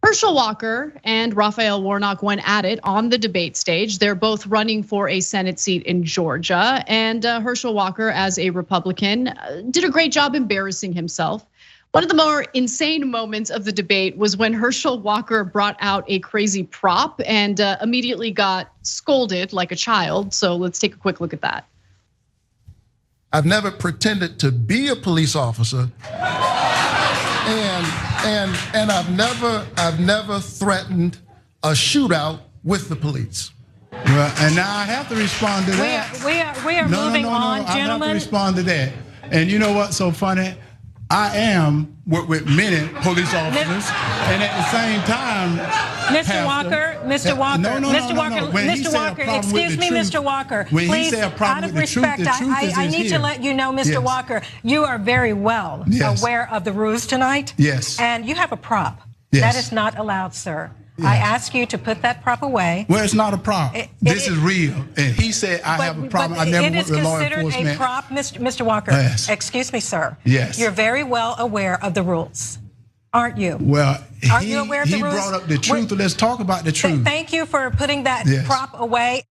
Herschel Walker and Raphael Warnock went at it on the debate stage. They're both running for a Senate seat in Georgia. And Herschel Walker, as a Republican, did a great job embarrassing himself. One of the more insane moments of the debate was when Herschel Walker brought out a crazy prop and immediately got scolded like a child. So let's take a quick look at that. I've never pretended to be a police officer, and I've never threatened a shootout with the police. Well, and now I have to respond to that. We are moving on, gentlemen. I have to respond to that. And you know what's so funny? I am with many police officers, and at the same time, Mr. Walker, Mr. Walker, excuse me, Mr. Walker. Please, out of respect, I need to let you know, Mr. Walker, you are very well aware of the rules tonight. Yes. And you have a prop. Yes. That is not allowed, sir. Yes. I ask you to put that prop away. Well, it's not a prop. This is real. And he said I have a problem. I never worked with law enforcement. It is considered a prop, Mr. Walker. Yes. Excuse me, sir. Yes. You're very well aware of the rules, aren't you? Well, aren't you aware of the rules? He brought up the truth. Let's talk about the truth. Thank you for putting that prop away.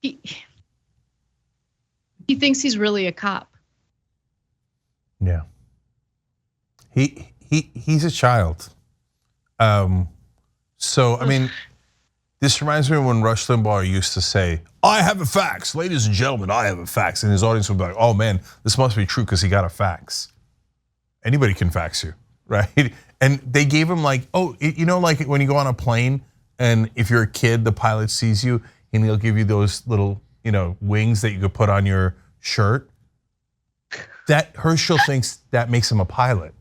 He thinks he's really a cop. Yeah. He's a child. So I mean, this reminds me of when Rush Limbaugh used to say, "I have a fax, ladies and gentlemen, I have a fax," and his audience would be like, "Oh man, this must be true because he got a fax." Anybody can fax you, right? And they gave him like, oh, you know, like when you go on a plane and if you're a kid, the pilot sees you and he'll give you those little, wings that you could put on your shirt. That Herschel thinks that makes him a pilot.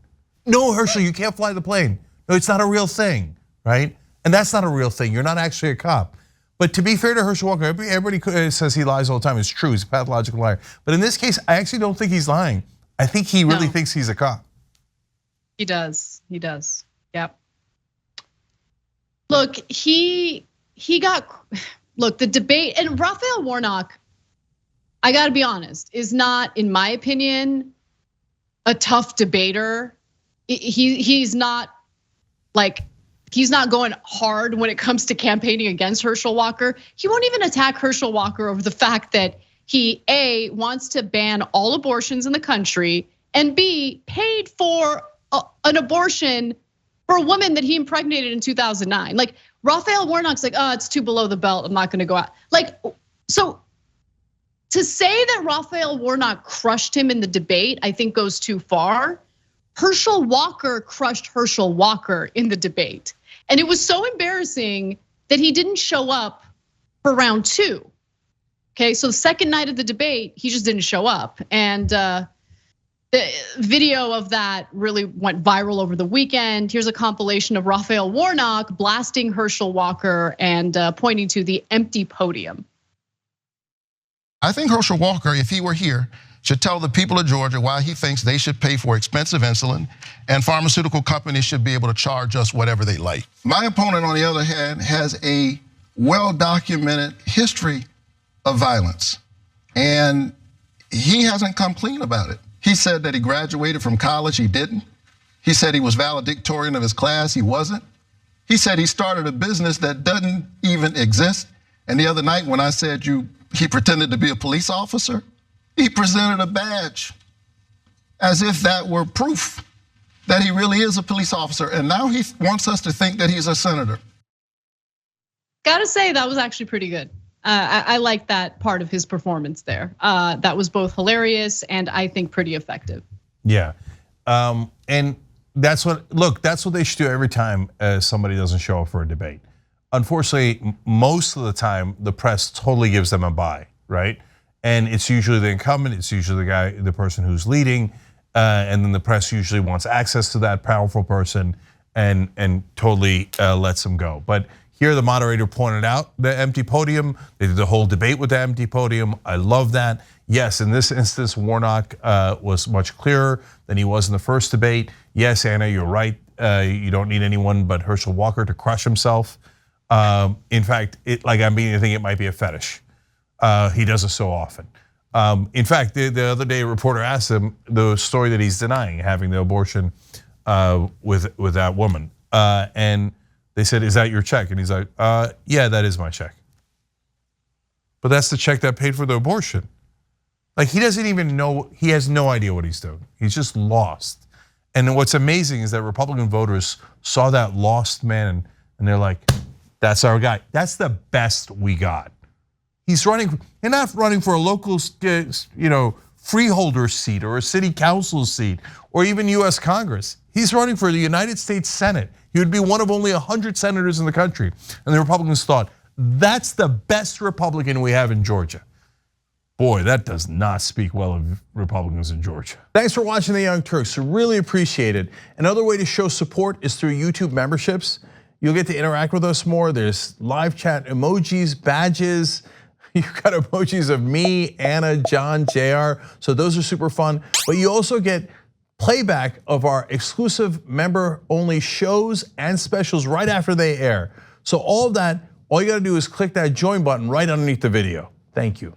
No, Herschel, you can't fly the plane. No, it's not a real thing, right? And that's not a real thing. You're not actually a cop. But to be fair to Herschel Walker, everybody says he lies all the time. It's true, he's a pathological liar. But in this case, I actually don't think he's lying. I think he really thinks he's a cop. He does, yep. Look, the debate, and Raphael Warnock, I gotta be honest, is not, in my opinion, a tough debater. He's not going hard when it comes to campaigning against Herschel Walker. He won't even attack Herschel Walker over the fact that he A, wants to ban all abortions in the country, and B, paid for an abortion for a woman that he impregnated in 2009. Like Raphael Warnock's like, oh, it's too below the belt, I'm not gonna go out. So to say that Raphael Warnock crushed him in the debate, I think goes too far. Herschel Walker crushed Herschel Walker in the debate. And it was so embarrassing that he didn't show up for round 2. Okay, so the second night of the debate, he just didn't show up. And the video of that really went viral over the weekend. Here's a compilation of Raphael Warnock blasting Herschel Walker and pointing to the empty podium. I think Herschel Walker, if he were here, should tell the people of Georgia why he thinks they should pay for expensive insulin and pharmaceutical companies should be able to charge us whatever they like. My opponent, on the other hand, has a well-documented history of violence, and he hasn't come clean about it. He said that he graduated from college, he didn't. He said he was valedictorian of his class, he wasn't. He said he started a business that doesn't even exist. And the other night when I said he pretended to be a police officer, he presented a badge as if that were proof that he really is a police officer. And now he wants us to think that he's a senator. Gotta say, that was actually pretty good. I like that part of his performance there. That was both hilarious and I think pretty effective. Yeah, and that's what they should do every time somebody doesn't show up for a debate. Unfortunately, most of the time, the press totally gives them a bye, right? And it's usually the incumbent, it's usually the person who's leading, and then the press usually wants access to that powerful person and totally lets them go. But here, the moderator pointed out the empty podium. They did the whole debate with the empty podium. I love that. Yes, in this instance, Warnock was much clearer than he was in the first debate. Yes, Anna, you're right. You don't need anyone but Herschel Walker to crush himself. In fact, I'm beginning to think it might be a fetish. He does it so often. In fact, the other day, a reporter asked him the story that he's denying, having the abortion with that woman. And they said, "Is that your check?" And he's like, "Yeah, that is my check." But that's the check that paid for the abortion. Like, he doesn't even know, he has no idea what he's doing. He's just lost. And what's amazing is that Republican voters saw that lost man and they're like, that's our guy. That's the best we got. He's running, you're not running for a local, freeholder seat or a city council seat or even US Congress. He's running for the United States Senate. He would be one of only 100 senators in the country. And the Republicans thought, that's the best Republican we have in Georgia. Boy, that does not speak well of Republicans in Georgia. Thanks for watching The Young Turks, really appreciate it. Another way to show support is through YouTube memberships. You'll get to interact with us more. There's live chat emojis, badges. You've got emojis of me, Anna, John, JR, so those are super fun. But you also get playback of our exclusive member-only shows and specials right after they air. So all of that, all you gotta do is click that join button right underneath the video. Thank you.